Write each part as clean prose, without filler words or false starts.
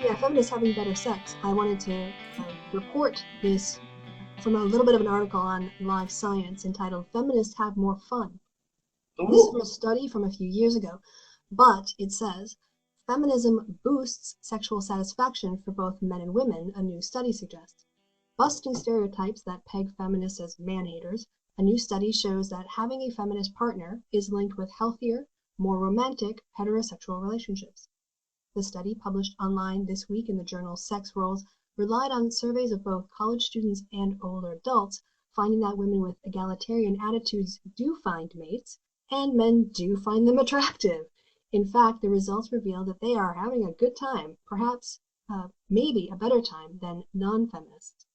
Yeah, feminists having better sex. I wanted to report this from a little bit of an article on Live Science entitled Feminists Have More Fun. This is from a study from a few years ago, but it says, feminism boosts sexual satisfaction for both men and women, a new study suggests. Busting stereotypes that peg feminists as man-haters, a new study shows that having a feminist partner is linked with healthier, more romantic heterosexual relationships. The study, published online this week in the journal Sex Roles, relied on surveys of both college students and older adults, finding that women with egalitarian attitudes do find mates, and men do find them attractive. In fact, the results reveal that they are having a good time, perhaps maybe a better time than non-feminists.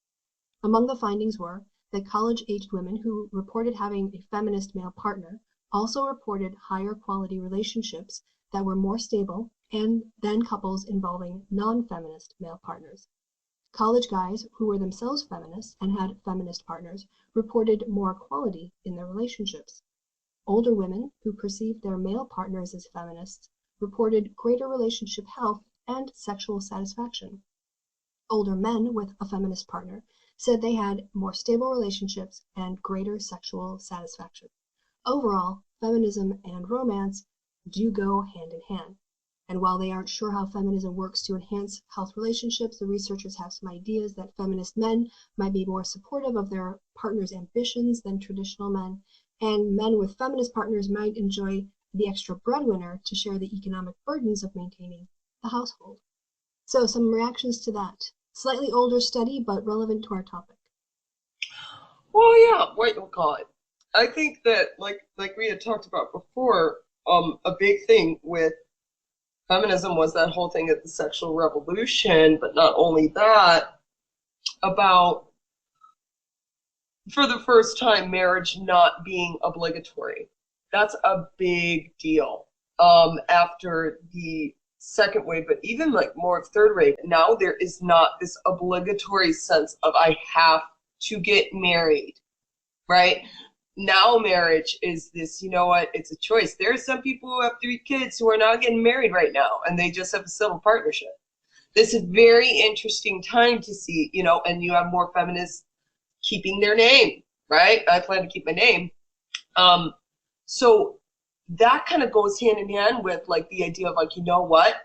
Among the findings were that college-aged women who reported having a feminist male partner also reported higher quality relationships that were more stable than couples involving non-feminist male partners. College guys who were themselves feminists and had feminist partners reported more quality in their relationships. Older women who perceived their male partners as feminists reported greater relationship health and sexual satisfaction. Older men with a feminist partner said they had more stable relationships and greater sexual satisfaction. Overall, feminism and romance do go hand in hand. And while they aren't sure how feminism works to enhance health relationships, the researchers have some ideas that feminist men might be more supportive of their partner's ambitions than traditional men, and men with feminist partners might enjoy the extra breadwinner to share the economic burdens of maintaining the household. So some reactions to that. Slightly older study, but relevant to our topic. Well, yeah, what you call it. I think that, like we had talked about before, a big thing with feminism was that whole thing of the sexual revolution, but not only that, about, for the first time, marriage not being obligatory. That's a big deal. After the second wave, but even like more of third wave, now there is not this obligatory sense of I have to get married, right? Now marriage is this, you know what, it's a choice. There are some people who have 3 kids who are not getting married right now, and they just have a civil partnership. This is a very interesting time to see, and you have more feminists keeping their name, right? I plan to keep my name. So that kind of goes hand in hand with like the idea of like, you know what,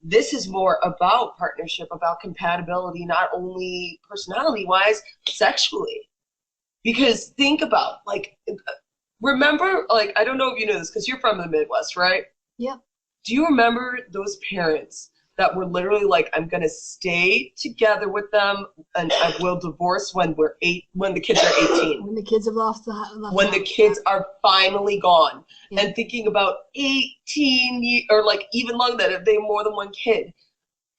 this is more about partnership, about compatibility, not only personality wise, sexually. Because think about, like, remember, like, I don't know if you know this because you're from the Midwest, right? Yeah. Do you remember those parents that were literally like, I'm going to stay together with them and I will divorce when when the kids are 18? When the kids have when the kids are finally gone. Yeah. And thinking about 18 or like even longer that if they have more than one kid.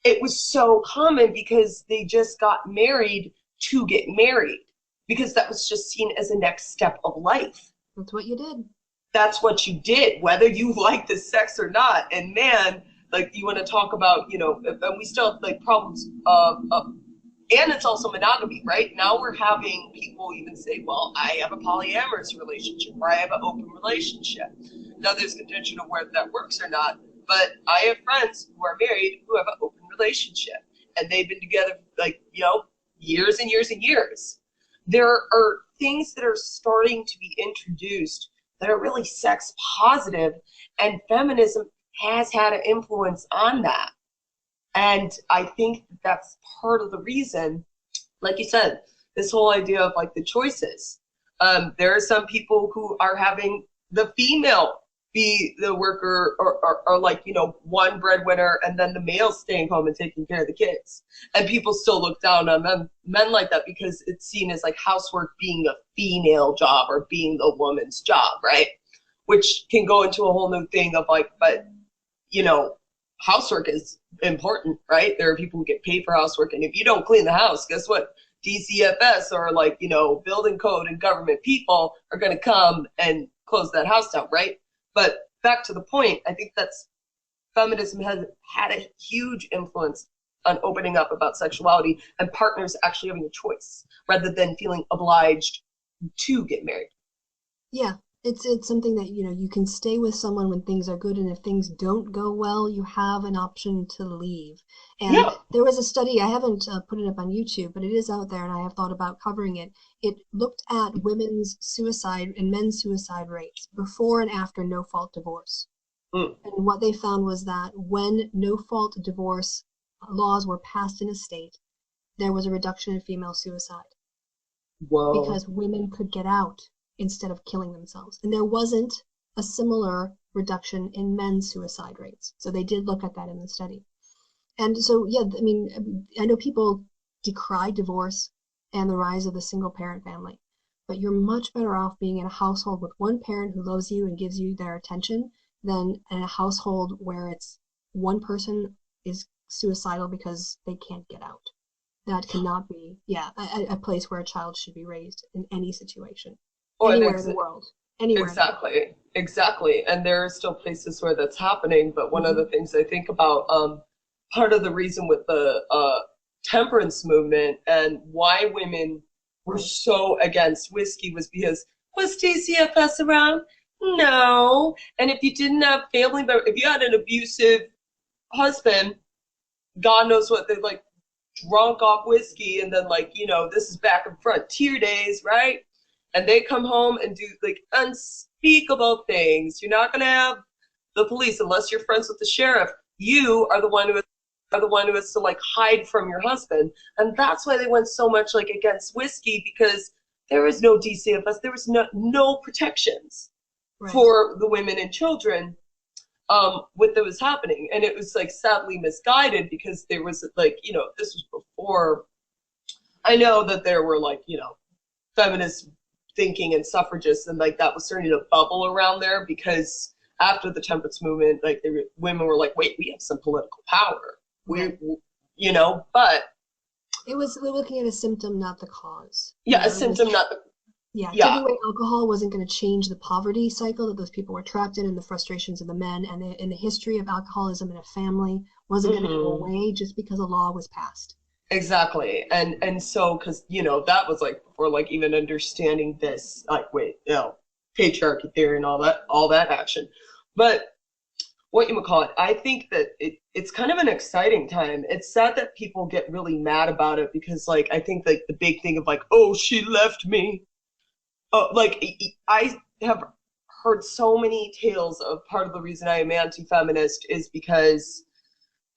It was so common because they just got married to get married. Because that was just seen as a next step of life. That's what you did. That's what you did, whether you like the sex or not. And man, like you want to talk about, and we still have like problems and it's also monogamy, right? Now we're having people even say, well, I have a polyamorous relationship or I have an open relationship. Now there's contention of whether that works or not, but I have friends who are married who have an open relationship and they've been together like, years and years and years. There are things that are starting to be introduced that are really sex positive, and feminism has had an influence on that. And I think that's part of the reason, like you said, this whole idea of like the choices. There are some people who are having the female be the worker or like, one breadwinner and then the male staying home and taking care of the kids. And people still look down on men like that because it's seen as like housework being a female job or being the woman's job, right? Which can go into a whole new thing of like, but, housework is important, right? There are people who get paid for housework. And if you don't clean the house, guess what? DCFS or like, building code and government people are going to come and close that house down, right? But back to the point, I think that's feminism has had a huge influence on opening up about sexuality and partners actually having a choice rather than feeling obliged to get married. Yeah, It's something that, you can stay with someone when things are good, and if things don't go well, you have an option to leave. And Yeah. there was a study, I haven't put it up on YouTube, but it is out there, and I have thought about covering it. It looked at women's suicide and men's suicide rates before and after no-fault divorce. Mm. And what they found was that when no-fault divorce laws were passed in a state, there was a reduction in female suicide. Whoa. Because women could get out instead of killing themselves. And there wasn't a similar reduction in men's suicide rates. So they did look at that in the study. And so, yeah, I mean, I know people decry divorce and the rise of the single parent family, but you're much better off being in a household with one parent who loves you and gives you their attention than in a household where it's one person is suicidal because they can't get out. That cannot be, a place where a child should be raised in any situation. Anywhere in the world. Anywhere. Exactly. And there are still places where that's happening. But one of the things I think about, part of the reason with the temperance movement and why women were so against whiskey was because, was DCFS around? No. And if you didn't have family, if you had an abusive husband, God knows what, they're like drunk off whiskey, and then this is back and frontier days, right? And they come home and do like unspeakable things. You're not gonna have the police unless you're friends with the sheriff. You are the one who has to like hide from your husband. And that's why they went so much like against whiskey, because there was no DCFS, there was no protections for the women and children with what was happening. And it was like sadly misguided, because there was like, this was before, I know that there were like, feminist thinking and suffragists, and like that was starting to bubble around there, because after the temperance movement, like women were like, wait, we have some political power. But it was, we're looking at a symptom, not the cause. Yeah, a symptom, not the. Yeah, taking away alcohol wasn't going to change the poverty cycle that those people were trapped in, and the frustrations of the men, and the history of alcoholism in a family wasn't going to go away just because a law was passed. Exactly. And so, because, that was like before like even understanding this, like, patriarchy theory and all that action. But I think that it's kind of an exciting time. It's sad that people get really mad about it, because like I think like the big thing of like, oh, she left me. Like I have heard so many tales of part of the reason I am anti-feminist is because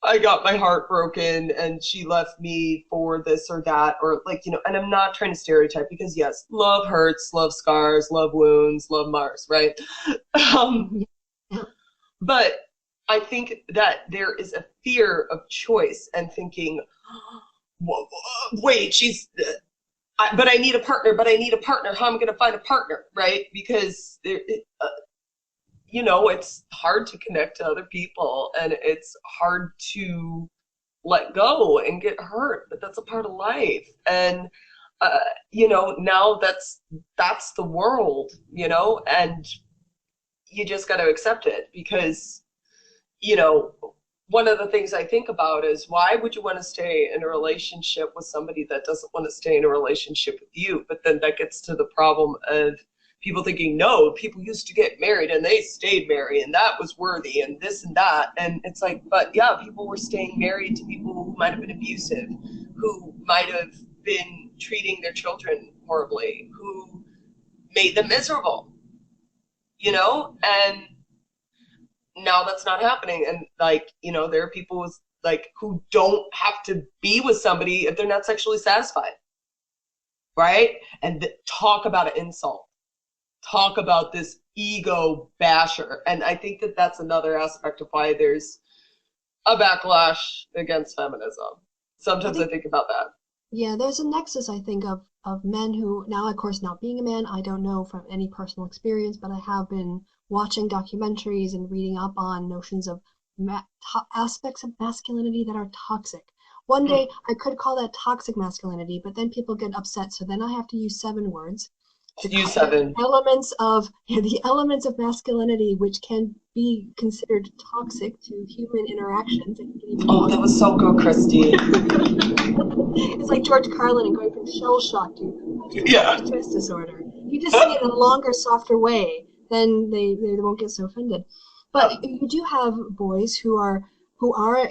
I got my heart broken and she left me for this or that, or like, and I'm not trying to stereotype, because yes, love hurts, love scars, love wounds, love Mars, right? But I think that there is a fear of choice and thinking, wait, but I need a partner, How am I going to find a partner, right? Because it's hard to connect to other people, and it's hard to let go and get hurt, but that's a part of life. And now that's the world, and you just got to accept it, because one of the things I think about is, why would you want to stay in a relationship with somebody that doesn't want to stay in a relationship with you? But then that gets to the problem of people thinking, no, people used to get married and they stayed married and that was worthy and this and that. And it's like, but yeah, people were staying married to people who might have been abusive, who might have been treating their children horribly, who made them miserable, and now that's not happening. And like, there are people who don't have to be with somebody if they're not sexually satisfied, right? And talk about an insult. Talk about this ego basher. And I think that that's another aspect of why there's a backlash against feminism. Sometimes I think about that. Yeah, there's a nexus, I think, of men who, now, of course, not being a man, I don't know from any personal experience, but I have been watching documentaries and reading up on notions of aspects of masculinity that are toxic. One day, I could call that toxic masculinity, but then people get upset, so then I have to use 7 words. Use 7. The elements of masculinity which can be considered toxic to human interactions. Oh, that was so good, Kristi. It's like George Carlin and going from shell shock to stress disorder. You just say it in a longer, softer way then they won't get so offended. But you do have boys who are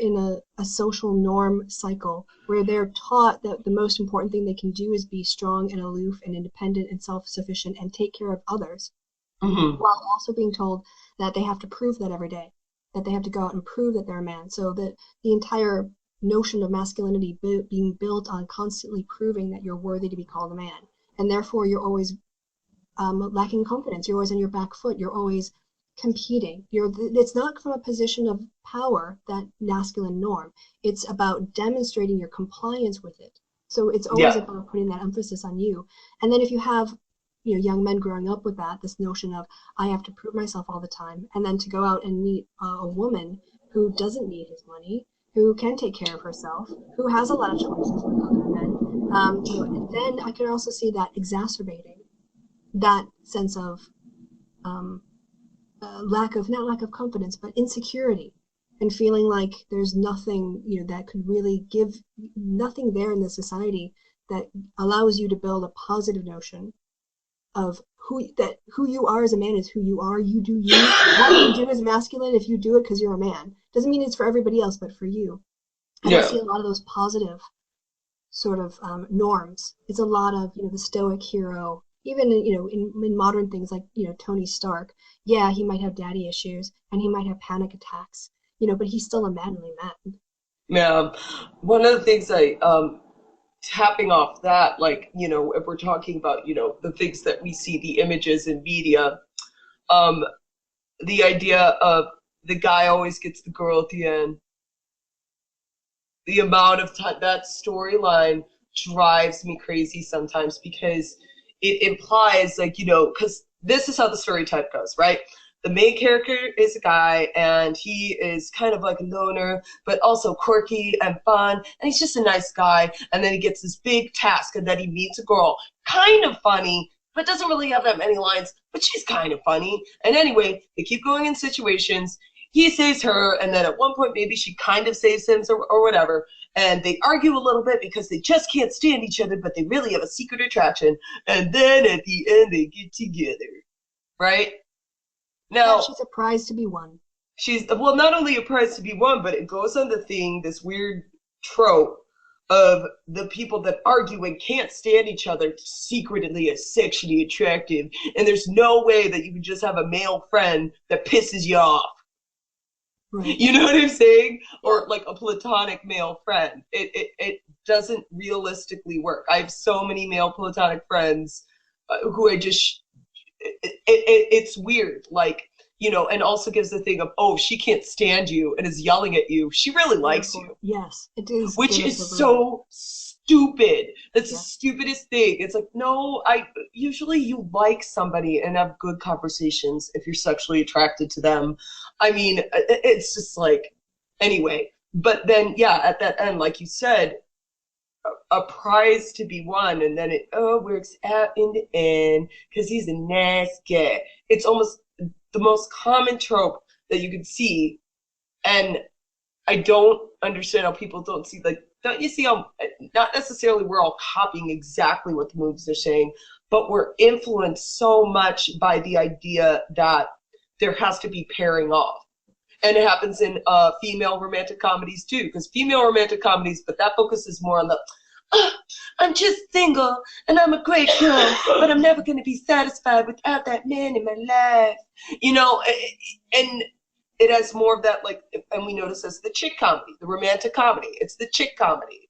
in a social norm cycle where they're taught that the most important thing they can do is be strong and aloof and independent and self-sufficient and take care of others, while also being told that they have to prove that every day, that they have to go out and prove that they're a man. So that the entire notion of masculinity being built on constantly proving that you're worthy to be called a man, and therefore you're always lacking confidence. You're always on your back foot. You're always competing. It's not from a position of power, that masculine norm. It's about demonstrating your compliance with it. So it's always about putting that emphasis on you. And then if you have young men growing up with this notion of I have to prove myself all the time, and then to go out and meet a woman who doesn't need his money, who can take care of herself, who has a lot of choices with other men, then I can also see that exacerbating that sense of not lack of confidence, but insecurity, and feeling like there's nothing, that could really give, nothing there in the society that allows you to build a positive notion of who you are as a man is who you are. You do you. What you do is masculine. If you do it because you're a man, doesn't mean it's for everybody else, but for you. And I see a lot of those positive sort of norms. It's a lot of the stoic hero. Even in modern things like Tony Stark, he might have daddy issues and he might have panic attacks, but he's still a manly man. Yeah, one of the things tapping off that, like, if we're talking about the things that we see, the images in media, the idea of the guy always gets the girl at the end. The amount of time that storyline drives me crazy sometimes, because it implies, like, because this is how the stereotype goes, right? The main character is a guy, and he is kind of like a loner, but also quirky and fun, and he's just a nice guy. And then he gets this big task, and then he meets a girl, kind of funny, but doesn't really have that many lines, but she's kind of funny. And anyway, they keep going in situations. He saves her, and then at one point maybe she kind of saves him, or whatever. And they argue a little bit because they just can't stand each other, but they really have a secret attraction. And then at the end they get together, right? Now, she's a prize to be won. She's, well, not only a prize to be won, but it goes on the thing, this weird trope of the people that argue and can't stand each other secretly as sexually attractive. And there's no way that you can just have a male friend that pisses you off. Right. You know what I'm saying? Or like a platonic male friend. It doesn't realistically work. I have so many male platonic friends who I just, it's weird. Like, and also gives the thing of, oh, she can't stand you and is yelling at you. She really likes you. Yes, it is. Which is so stupid. That's the stupidest thing. It's like, no, usually you like somebody and have good conversations if you're sexually attracted to them. I mean, it's just like, anyway. But then, at that end, like you said, a prize to be won, and then it works out in the end because he's a nice guy. It's almost the most common trope that you can see, and I don't understand how people don't see, like, don't you see how, not necessarily we're all copying exactly what the movies are saying, but we're influenced so much by the idea that there has to be pairing off. And it happens in female romantic comedies too, because female romantic comedies, but that focuses more on the, I'm just single and I'm a great girl, but I'm never going to be satisfied without that man in my life. And it has more of that, like, and we notice as the chick comedy, the romantic comedy. It's the chick comedy.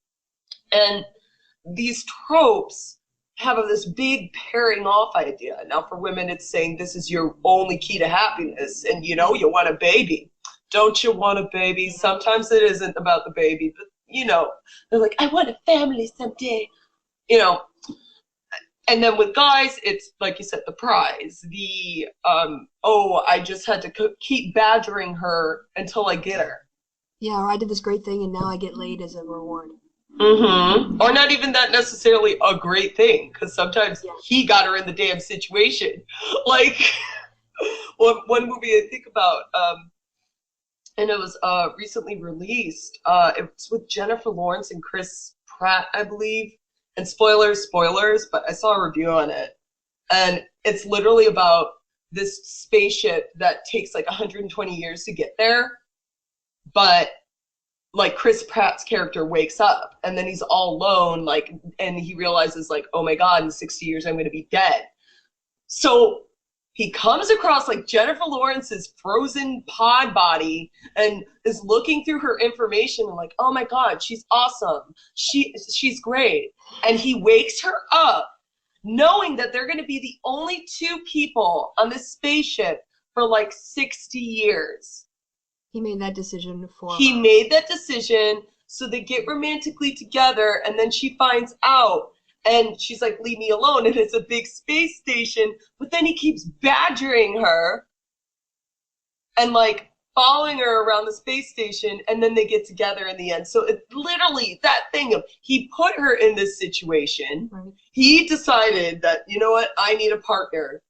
And these tropes have this big pairing off idea. Now for women, it's saying this is your only key to happiness, and you want a baby. Don't you want a baby? Sometimes it isn't about the baby, but they're like, I want a family someday, And then with guys, it's like you said, the prize, the I just had to keep badgering her until I get her. Yeah, or I did this great thing and now I get laid as a reward. Mm-hmm. Or not even that necessarily a great thing, because sometimes he got her in the damn situation. Like, one movie I think about, and it was recently released. It's with Jennifer Lawrence and Chris Pratt, I believe. And spoilers, but I saw a review on it. And it's literally about this spaceship that takes like 120 years to get there, but like Chris Pratt's character wakes up and then he's all alone, like, and he realizes like, oh my God, in 60 years I'm going to be dead. So he comes across like Jennifer Lawrence's frozen pod body and is looking through her information and like, oh my God, she's awesome. She's great. And he wakes her up knowing that they're going to be the only two people on this spaceship for like 60 years. He made that decision for He made that decision, so they get romantically together, and then she finds out, and she's like, leave me alone, and it's a big space station, but then he keeps badgering her and like following her around the space station, and then they get together in the end. So it's literally that thing of, he put her in this situation. Right. He decided that, you know what, I need a partner.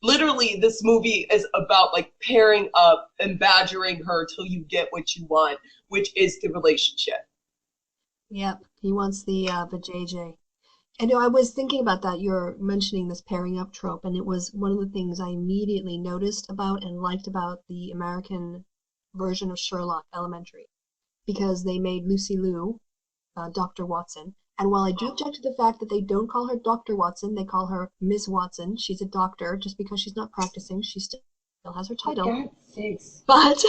Literally, this movie is about like pairing up and badgering her till you get what you want, which is the relationship. Yep, he wants the JJ. And I was thinking about that. You're mentioning this pairing up trope, and it was one of the things I immediately noticed about and liked about the American version of Sherlock Elementary, because they made Lucy Liu, Dr. Watson. And while I do object to the fact that they don't call her Dr. Watson, they call her Ms. Watson. She's a doctor. Just because she's not practicing, she still has her title. But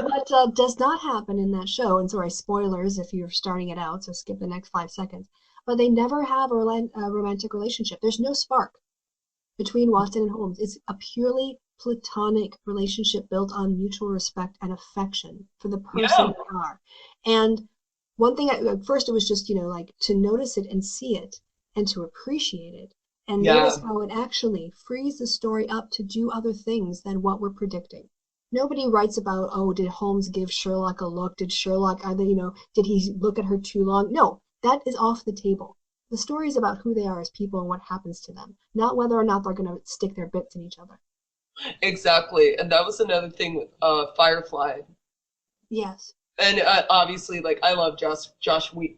what does not happen in that show, and sorry, spoilers if you're starting it out, so skip the next 5 seconds, but they never have a romantic relationship. There's no spark between Watson and Holmes. It's a purely platonic relationship built on mutual respect and affection for the person they are. And one thing, at first it was just, like to notice it and see it and to appreciate it and notice how it actually frees the story up to do other things than what we're predicting. Nobody writes about, oh, did Holmes give Sherlock a look? Did Sherlock, did he look at her too long? No, that is off the table. The story is about who they are as people and what happens to them, not whether or not they're going to stick their bits in each other. Exactly. And that was another thing with Firefly. Yes. And obviously, like, I love Joss Whedon.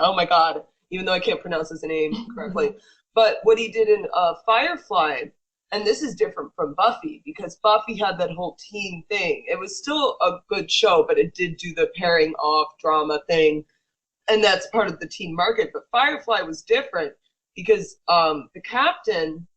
Oh my God, even though I can't pronounce his name correctly. But what he did in Firefly, and this is different from Buffy, because Buffy had that whole teen thing. It was still a good show, but it did do the pairing off drama thing, and that's part of the teen market. But Firefly was different because the captain.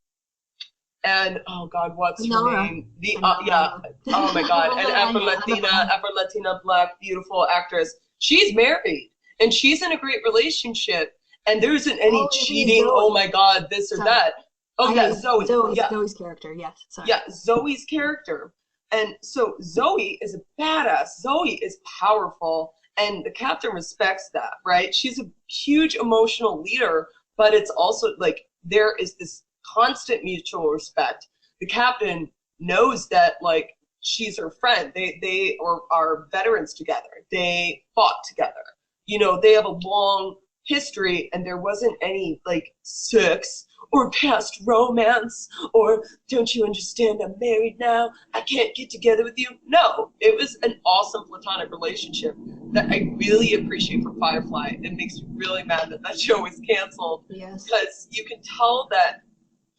And oh God, what's her name? Oh my God, an Afro-Latina Black beautiful actress. She's married and she's in a great relationship, and there isn't any cheating. Oh my God, this or that. Oh yeah, Zoe. Zoe's character. Yes. Sorry. Yeah, Zoe's character. And so Zoe is a badass. Zoe is powerful, and the captain respects that, right? She's a huge emotional leader, but it's also like there is this constant mutual respect. The captain knows that like she's her friend. They are veterans together. They fought together. They have a long history, and there wasn't any like sex or past romance or don't you understand, I'm married now, I can't get together with you. No, it was an awesome platonic relationship that I really appreciate from Firefly. It makes me really mad that show was canceled. Yes. Because you can tell that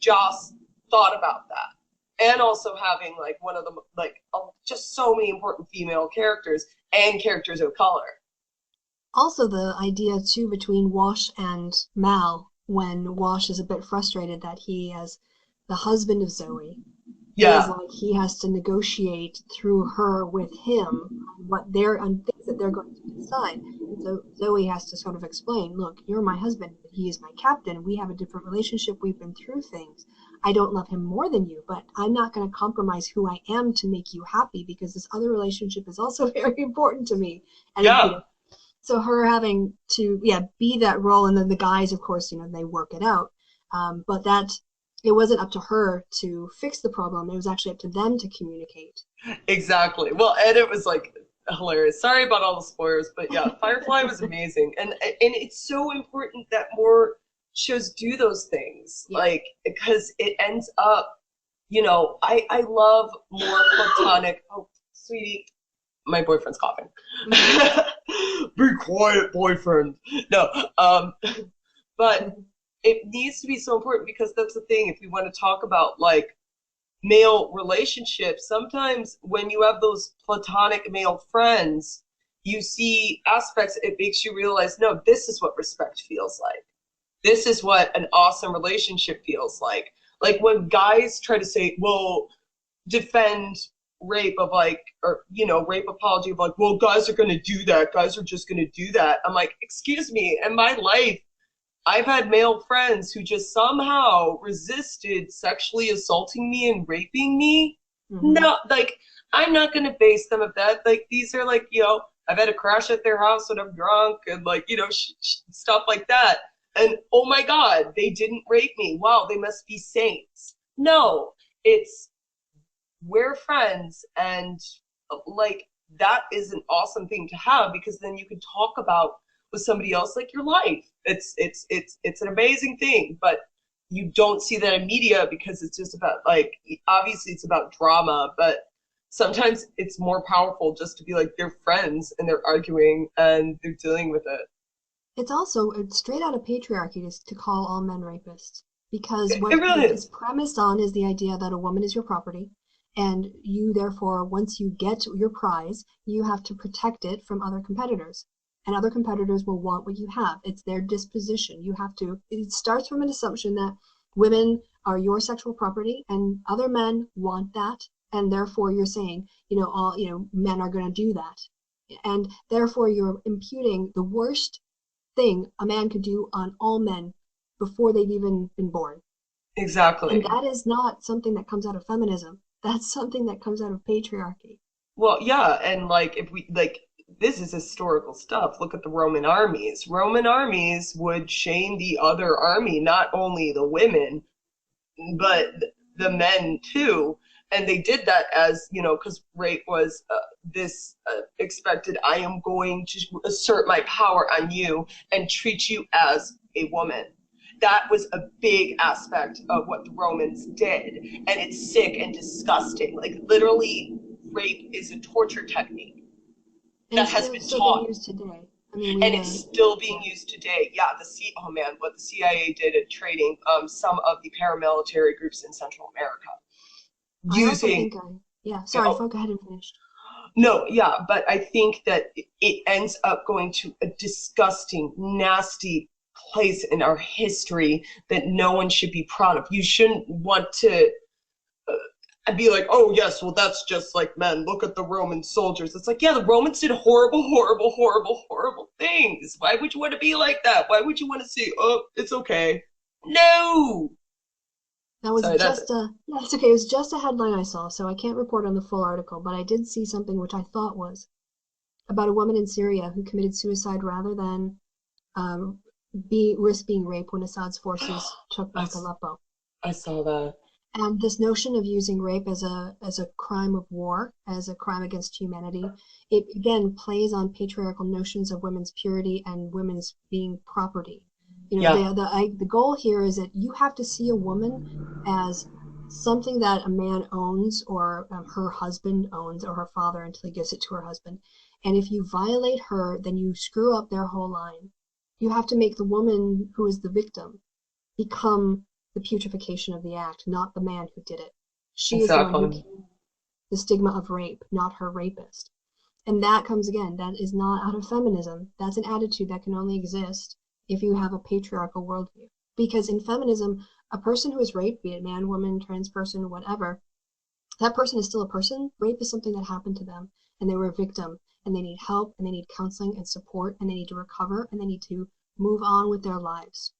Joss thought about that, and also having like one of the just so many important female characters and characters of color. Also, the idea too between Wash and Mal, when Wash is a bit frustrated that he, as the husband of Zoe, feels like he has to negotiate through her with him on things that they're going to decide. And so Zoe has to sort of explain, look, you're my husband, but he is my captain. We have a different relationship. We've been through things. I don't love him more than you, but I'm not going to compromise who I am to make you happy, because this other relationship is also very important to me. And so her having to be that role, and then the guys, of course, they work it out. But that it wasn't up to her to fix the problem. It was actually up to them to communicate. Exactly. Well, and it was like hilarious. Sorry about all the spoilers, but yeah, Firefly was amazing, and it's so important that more shows do those things, like, because it ends up, I love more platonic. Oh, sweetie, my boyfriend's coughing. Be quiet, boyfriend. No, but it needs to be so important, because that's the thing. If we want to talk about like male relationships, sometimes when you have those platonic male friends, you see aspects, it makes you realize, no, this is what respect feels like. This is what an awesome relationship feels like. Like when guys try to say, well, defend rape of like, or, you know, rape apology of like, well, guys are going to do that. Guys are just going to do that. I'm like, excuse me, in my life, I've had male friends who just somehow resisted sexually assaulting me and raping me. Mm-hmm. No, like, I'm not going to base them of that. Like, these are like, you know, I've had a crash at their house when I'm drunk and like, you know, stuff like that. And oh my God, they didn't rape me. Wow, they must be saints. No, it's, we're friends, and like, that is an awesome thing to have, because then you can talk about with somebody else like your life. It's an amazing thing, but you don't see that in media because it's just about like, obviously it's about drama, but sometimes it's more powerful just to be like, they're friends and they're arguing and they're dealing with it. It's also straight out of patriarchy to call all men rapists, because It what really it's is. premised on is the idea that a woman is your property, and you therefore, once you get your prize, you have to protect it from other competitors. And other competitors will want what you have. It's their disposition. You have to, it starts from an assumption that women are your sexual property and other men want that. And therefore you're saying, you know, all, you know, men are going to do that. And therefore you're imputing the worst thing a man could do on all men before they've even been born. And Exactly. that is not something that comes out of feminism. That's something that comes out of patriarchy. Well, yeah, and like, if we like, this is historical stuff. Look at the Roman armies. Roman armies would shame the other army, not only the women, but the men too. And they did that as, you know, because rape was this expected, I am going to assert my power on you and treat you as a woman. That was a big aspect of what the Romans did. And it's sick and disgusting. Like, literally, rape is a torture technique And that it's has still, been still being taught. used today. I mean, And it's still being yeah. used today. Yeah, oh man, what the CIA did at training some of the paramilitary groups in Central America I also using, think yeah, sorry, oh, go ahead and finish. no, yeah, but I think that it ends up going to a disgusting, nasty place in our history that no one should be proud of. You shouldn't want to be like, oh yes, well that's just like men. Look at the Roman soldiers. It's like, yeah, the Romans did horrible, horrible, horrible, horrible things. Why would you want to be like that? Why would you want to say, oh, it's okay? No. That was Sorry, that's it. just a, yeah, it's okay. It was just a headline I saw, so I can't report on the full article, but I did see something which I thought was about a woman in Syria who committed suicide rather than risk being raped when Assad's forces took I, back Aleppo. I saw that. And this notion of using rape as a crime of war, as a crime against humanity, it again plays on patriarchal notions of women's purity and women's being property. You know, Yeah, the goal here is that you have to see a woman as something that a man owns, or her husband owns, or her father until he gives it to her husband. And if you violate her, then you screw up their whole line. You have to make the woman who is the victim become the putrefaction of the act, not the man who did it. She is the one who exactly. carries the stigma of rape, not her rapist. And that comes again, that is not out of feminism. That's an attitude that can only exist if you have a patriarchal worldview. Because in feminism, a person who is raped, be it man, woman, trans person, whatever, that person is still a person. Rape is something that happened to them, and they were a victim, and they need help, and they need counseling and support, and they need to recover, and they need to move on with their lives.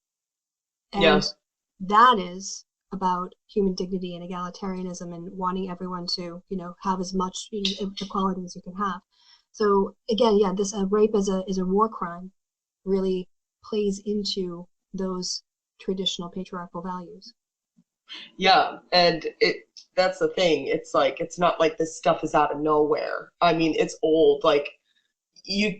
And Yes. that is about human dignity and egalitarianism and wanting everyone to, you know, have as much, you know, equality as you can have. So again, yeah, this rape as a war crime really plays into those traditional patriarchal values. Yeah, and that's the thing. It's like, it's not like this stuff is out of nowhere. I mean, it's old. Like, you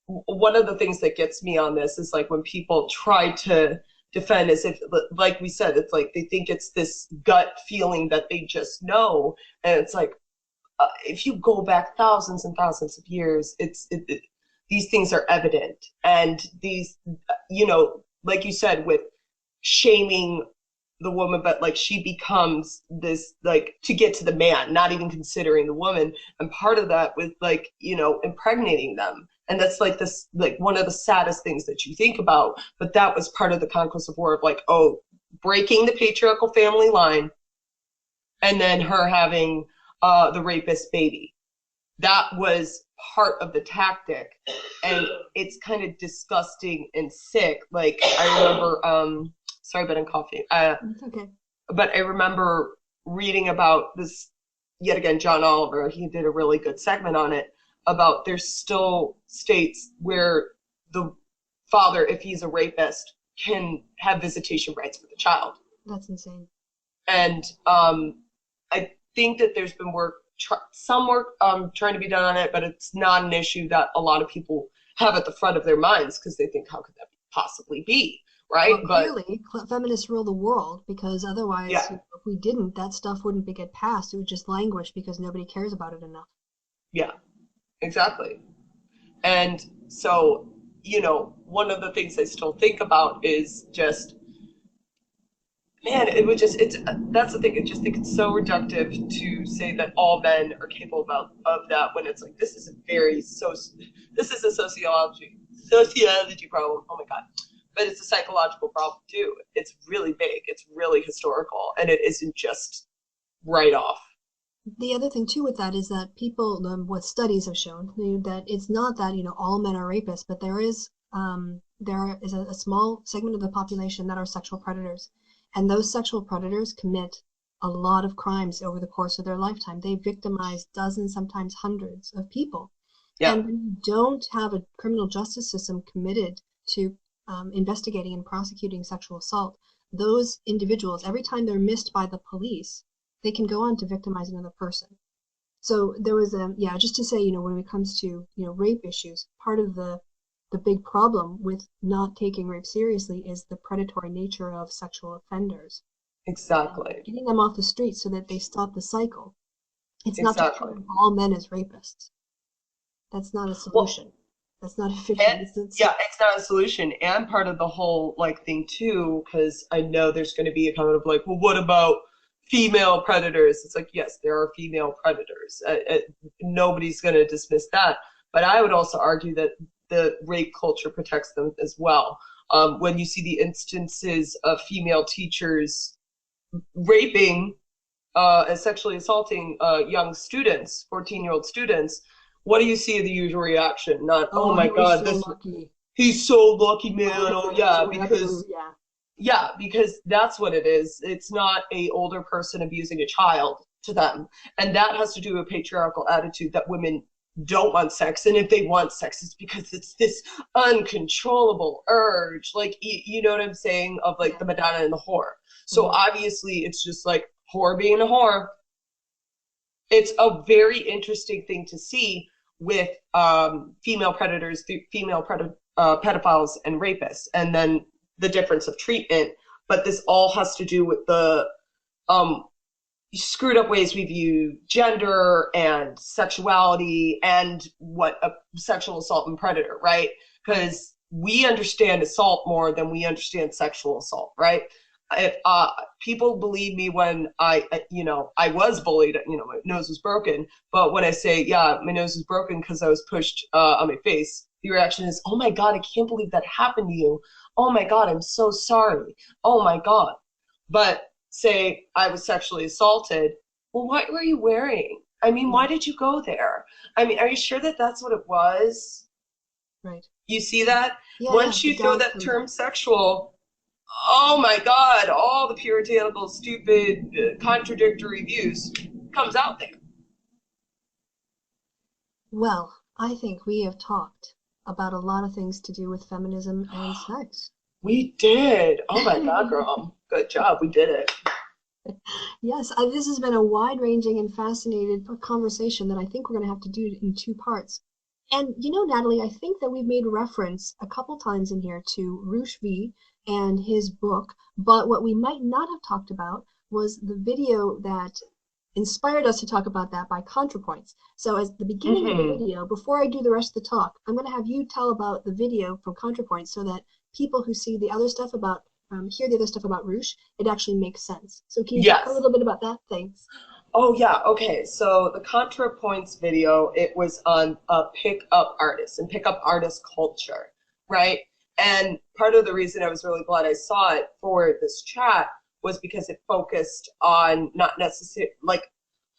one of the things that gets me on this is like when people try to defend, as if, like we said, it's like they think it's this gut feeling that they just know, and it's like, if you go back thousands and thousands of years, these things are evident, and these, you know, like you said, with shaming the woman, but like she becomes this, like, to get to the man, not even considering the woman. And part of that with, like, you know, impregnating them. And that's like this, like one of the saddest things that you think about. But that was part of the conquest of war of like, oh, breaking the patriarchal family line, and then her having the rapist baby. That was part of the tactic, and it's kind of disgusting and sick. Like I remember, sorry, but I'm coughing. It's okay. But I remember reading about this yet again. John Oliver, he did a really good segment on it about there's still states where the father, if he's a rapist, can have visitation rights for the child. That's insane. And I think that there's been some work trying to be done on it, but it's not an issue that a lot of people have at the front of their minds because they think, how could that possibly be, right? Well, clearly, feminists rule the world, because otherwise, Yeah. if we didn't, that stuff wouldn't get passed. It would just languish because nobody cares about it enough. Yeah, exactly. And so, you know, one of the things I still think about is just, man, it would just, that's the thing. I just think it's so reductive to say that all men are capable of that when it's like, this is a sociology problem. Oh my God. But it's a psychological problem too. It's really big. It's really historical, and it isn't just right off. The other thing too with that is that people, what studies have shown, that it's not that, all men are rapists, but there is a small segment of the population that are sexual predators. And those sexual predators commit a lot of crimes over the course of their lifetime. They victimize dozens, sometimes hundreds of people. Yeah. And when you don't have a criminal justice system committed to investigating and prosecuting sexual assault, those individuals, every time they're missed by the police, they can go on to victimize another person. So there was just to say, when it comes to, rape issues, part of the big problem with not taking rape seriously is the predatory nature of sexual offenders. Exactly. Getting them off the street so that they stop the cycle. It's not to Exactly. treat all men as rapists. That's not a solution. Well, that's not efficient. it's not a solution. And part of the whole thing too, because I know there's going to be a kind of like, well, what about female predators? It's like, yes, there are female predators. Nobody's going to dismiss that. But I would also argue that the rape culture protects them as well. When you see the instances of female teachers raping and sexually assaulting young students, 14-year-old students, what do you see the usual reaction? Not, oh my God, he's so lucky, man. Oh yeah, because that's what it is. It's not a older person abusing a child to them. And that has to do with patriarchal attitude that women don't want sex, and if they want sex, it's because it's this uncontrollable urge, like, you know what I'm saying, of like the Madonna and the whore. So obviously it's just like whore being a whore. It's a very interesting thing to see with female predators, female pedophiles and rapists, and then the difference of treatment. But this all has to do with the screwed up ways we view gender and sexuality and what a sexual assault and predator, right? Because we understand assault more than we understand sexual assault, right? If people believe me when I was bullied, my nose was broken, but when I say, yeah, my nose was broken because I was pushed on my face, the reaction is, oh my God, I can't believe that happened to you. Oh my God, I'm so sorry. Oh my God. But say I was sexually assaulted, well, what were you wearing? I mean, why did you go there? I mean, are you sure that that's what it was? Right. You see that? Yeah, Once you throw that term sexual, oh my God, all the puritanical, stupid, contradictory views comes out there. Well, I think we have talked about a lot of things to do with feminism and sex. We did. Oh my God, girl. Good job. We did it. Yes, this has been a wide-ranging and fascinating conversation that I think we're going to have to do in 2 parts. And Natalie, I think that we've made reference a couple times in here to Rushdie and his book, but what we might not have talked about was the video that inspired us to talk about that by ContraPoints. So as the beginning of the video, before I do the rest of the talk, I'm going to have you tell about the video from ContraPoints so that people who see the other stuff about hear the other stuff about Roosh, it actually makes sense. So can you Yes. talk a little bit about that? Thanks. Oh yeah, okay. So the ContraPoints video, it was on pickup artists and pickup artist culture, right? And part of the reason I was really glad I saw it for this chat was because it focused on not necessarily like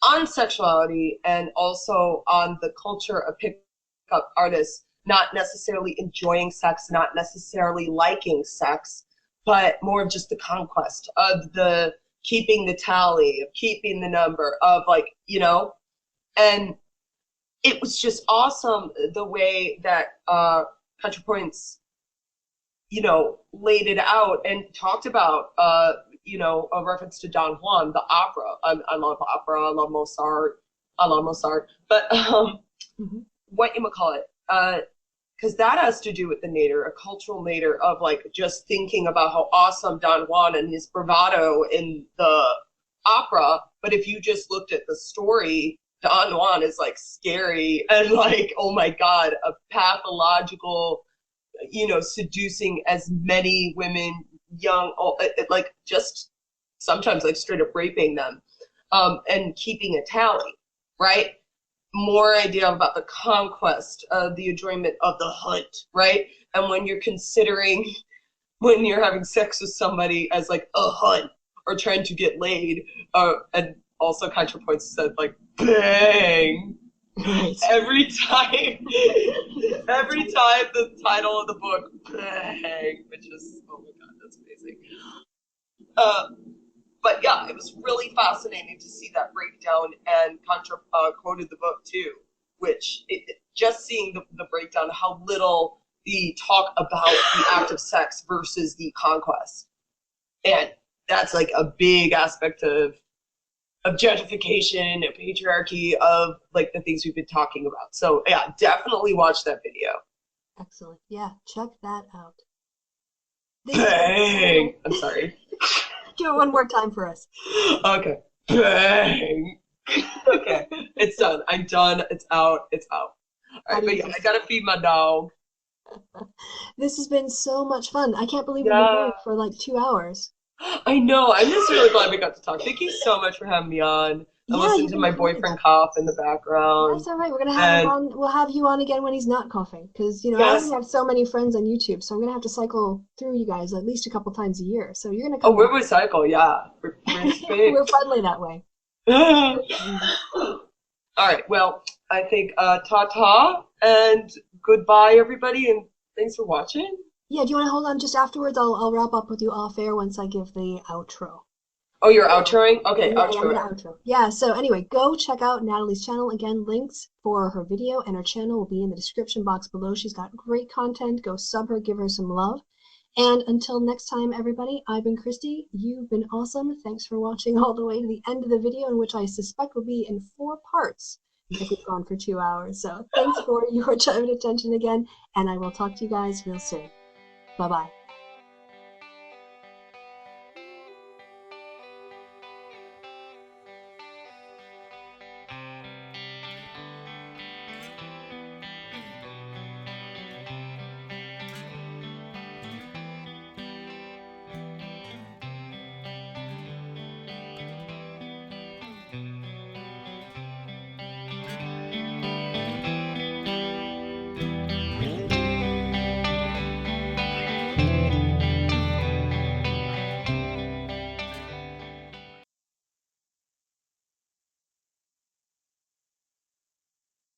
on sexuality and also on the culture of pickup artists not necessarily enjoying sex, not necessarily liking sex, but more of just the conquest of the keeping the tally, of keeping the number, of like, you know, and it was just awesome the way that ContraPoints, you know, laid it out and talked about, you know, a reference to Don Juan, the opera. I love opera, I love Mozart, but what you call it? Because that has to do with the nadir, a cultural nadir of like just thinking about how awesome Don Juan and his bravado in the opera. But if you just looked at the story, Don Juan is like scary and like, oh my God, a pathological, you know, seducing as many women, young, like just sometimes like straight up raping them, and keeping a tally, right? More idea about the conquest, the enjoyment of the hunt, right? And when you're considering, when you're having sex with somebody as like a hunt or trying to get laid, and also ContraPoints said like bang. Right. Every time the title of the book, bang, which is, oh my God, that's amazing. But yeah, it was really fascinating to see that breakdown, and Contra quoted the book too, which just seeing the breakdown, how little the talk about the act of sex versus the conquest. And that's like a big aspect of objectification and patriarchy, of like the things we've been talking about. So yeah, definitely watch that video. Excellent. Yeah, check that out. Bang! I'm sorry. Do it one more time for us. Okay. Bang! Okay, it's done. I'm done. It's out. All right, but yeah, I gotta feed my dog. This has been so much fun. I can't believe we've been going for like 2 hours. I know. I'm just really glad we got to talk. Thank you so much for having me on. I listened to my boyfriend cough in the background. That's all right. We're gonna have him on. We'll have you on again when he's not coughing, because you know I only have so many friends on YouTube, so I'm gonna have to cycle through you guys at least a couple times a year. So you're gonna come. Oh, we cycle, yeah. We're we're friendly that way. All right. Well, I think ta-ta and goodbye, everybody, and thanks for watching. Yeah. Do you want to hold on just afterwards? I'll wrap up with you off air once I give the outro. Oh, you're outroing? Okay, yeah, outro. Yeah, outro. Yeah, so anyway, go check out Natalie's channel. Again, links for her video and her channel will be in the description box below. She's got great content. Go sub her, give her some love. And until next time, everybody, I've been Kristi. You've been awesome. Thanks for watching all the way to the end of the video, in which I suspect will be in 4 parts if we've gone for 2 hours. So thanks for your time and attention again, and I will talk to you guys real soon. Bye-bye.